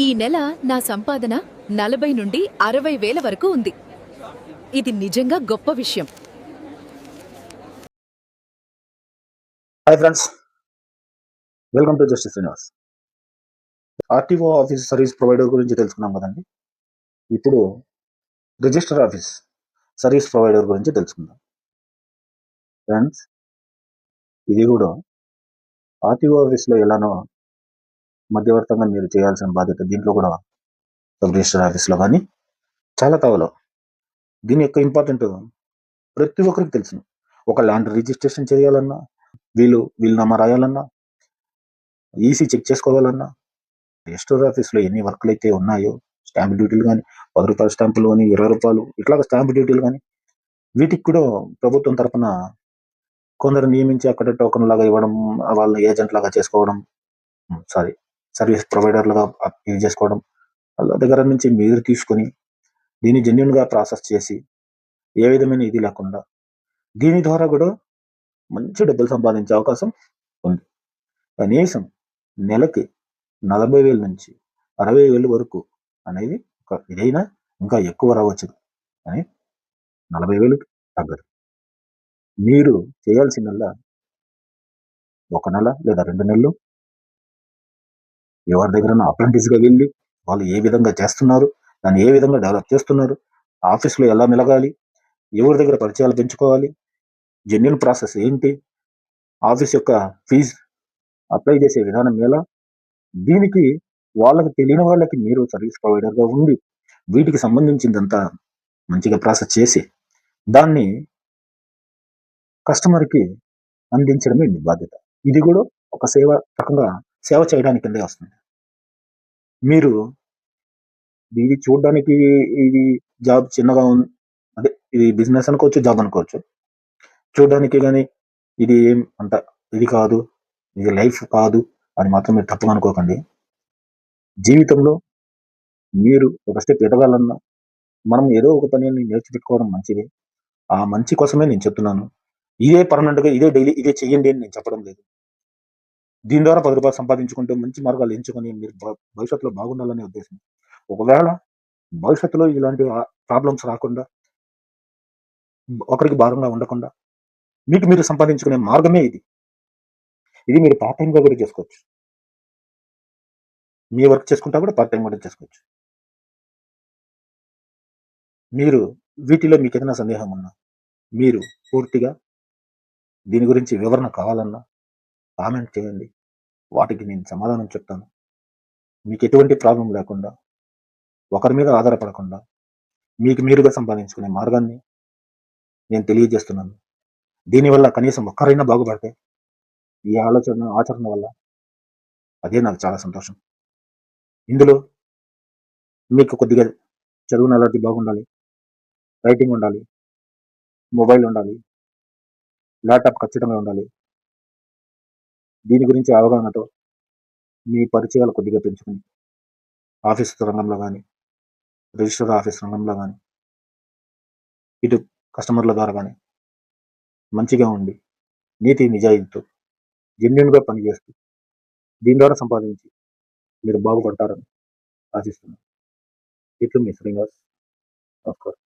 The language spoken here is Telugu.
ఈ నెల నా సంపాదన 40 నుండి 60 వేల వరకు ఉంది. ఇది నిజంగా గొప్ప విషయం. Hi friends, welcome to justice Srinivas. RTO office service provider గురించి తెలుసుకున్నాం కదండి. ఇప్పుడు రిజిస్టర్ ఆఫీస్ సర్వీస్ ప్రొవైడర్ గురించి తెలుసుకుందాం. ఫ్రెండ్స్, ఇది కూడా ఆర్టీఓ ఆఫీస్లో ఎలానో మధ్యవర్తంగా మీరు చేయాల్సిన బాధ్యత దీంట్లో కూడా సబ్ రిజిస్టర్ ఆఫీస్లో కానీ చాలా తావలో. దీని యొక్క ఇంపార్టెంట్ ప్రతి ఒక్కరికి తెలుసు. ఒక ల్యాండ్ రిజిస్ట్రేషన్ చేయాలన్నా, వీలునామా రాయాలన్నా, ఈసీ చెక్ చేసుకోవాలన్నా, రిజిస్టర్ ఆఫీస్లో ఎన్ని వర్క్లు అయితే ఉన్నాయో, స్టాంప్ డ్యూటీలు కానీ, 10 రూపాయల స్టాంపులు కానీ, 20 రూపాయలు ఇట్లా స్టాంప్ డ్యూటీలు కానీ, వీటికి కూడా ప్రభుత్వం తరఫున కొందరు నియమించి అక్కడ టోకన్ లాగా ఇవ్వడం, వాళ్ళని ఏజెంట్ లాగా చేసుకోవడం, సర్వీస్ ప్రొవైడర్ లాగా ఇది చేసుకోవడం, వాళ్ళ దగ్గర నుంచి మీరు తీసుకొని దీన్ని జెన్యున్ గా ప్రాసెస్ చేసి ఏ విధమైన ఇది లేకుండా దీని ద్వారా కూడా మంచి డబ్బులు సంపాదించే అవకాశం ఉంది. కనీసం నెలకి 40,000 నుంచి 60,000 వరకు అనేది ఇదైనా ఇంకా ఎక్కువ రావచ్చు, కానీ 40,000 తగ్గదు. మీరు చేయాల్సిందల్లా 1 నెల లేదా 2 నెలలు ఎవరి దగ్గర అప్రెంటిస్ గా వెళ్ళి వాళ్ళు ఏ విధంగా చేస్తున్నారు, దాన్ని ఏ విధంగా డెవలప్ చేస్తున్నారు, ఆఫీస్లో ఎలా మెలగాలి, ఎవరి దగ్గర పరిచయాలు పెంచుకోవాలి, జెన్యున్ ప్రాసెస్ ఏంటి, ఆఫీస్ యొక్క ఫీజు అప్లై చేసే విధానం ఎలా, దీనికి వాళ్ళకి తెలియని వాళ్ళకి మీరు సర్వీస్ ప్రొవైడర్గా ఉండి వీటికి సంబంధించిందంతా మంచిగా ప్రాసెస్ చేసి దాన్ని కస్టమర్కి అందించడమే మీ బాధ్యత. ఇది కూడా ఒక సేవ చేయడానికి కిందే వస్తుంది. మీరు ఇది చూడడానికి ఇది జాబ్ చిన్నగా ఉంది, అదే ఇది బిజినెస్ అనుకోవచ్చు, జాబ్ అనుకోవచ్చు. చూడడానికి కానీ ఇది ఏం అంత ఇది కాదు, ఇది లైఫ్ కాదు అని మాత్రం మీరు తప్పుగా అనుకోకండి. జీవితంలో మీరు ఒక స్టెప్ ఎదగాలన్నా మనం ఏదో ఒక పనిని నేర్చిపెట్టుకోవడం మంచిది. ఆ మంచి కోసమే నేను చెప్తున్నాను. ఇదే పర్మనెంట్గా ఇదే డైలీ ఇదే చెయ్యండి అని నేను చెప్పడం లేదు. దీని ద్వారా 10 రూపాయలు సంపాదించుకుంటూ మంచి మార్గాలు ఎంచుకొని మీరు భవిష్యత్తులో బాగుండాలనే ఉద్దేశం. ఒకవేళ భవిష్యత్తులో ఇలాంటి ప్రాబ్లమ్స్ రాకుండా, ఒకరికి భారంగా ఉండకుండా మీకు మీరు సంపాదించుకునే మార్గమే ఇది. ఇది మీరు పార్ట్ టైంగా కూడా చేసుకోవచ్చు. మీ వర్క్ చేసుకుంటా కూడా పార్ట్ టైం కూడా చేసుకోవచ్చు. మీరు వీటిలో మీకు ఏదైనా సందేహం ఉన్నా, మీరు పూర్తిగా దీని గురించి వివరణ కావాలన్నా కామెంట్ చేయండి. వాటికి నేను సమాధానం చెప్తాను. మీకు ఎటువంటి ప్రాబ్లం లేకుండా, ఒకరి మీద ఆధారపడకుండా మీకు మీరుగా సంపాదించుకునే మార్గాన్ని నేను తెలియజేస్తున్నాను. దీనివల్ల కనీసం ఒక్కరైనా బాగుపడితే ఈ ఆచరణ వల్ల అదే నాకు చాలా సంతోషం. ఇందులో మీకు కొద్దిగా చదువు నాలెడ్జ్ బాగుండాలి, రైటింగ్ ఉండాలి, మొబైల్ ఉండాలి, ల్యాప్టాప్ ఖచ్చితంగా ఉండాలి. దీని గురించి అవగాహనతో మీ పరిచయాలు కొద్దిగా పెంచుకుని ఆఫీస్ రంగంలో కానీ, రిజిస్టర్ ఆఫీస్ రంగంలో కానీ, ఇటు కస్టమర్ల ద్వారా కానీ మంచిగా ఉండి నీతి నిజాయితీతో జెన్యున్గా పనిచేస్తూ దీని ద్వారా సంపాదించి మీరు బాగుపడతారని ఆశిస్తున్నాను. ఇట్లు మీ శ్రీనివాస్. నమస్కారం.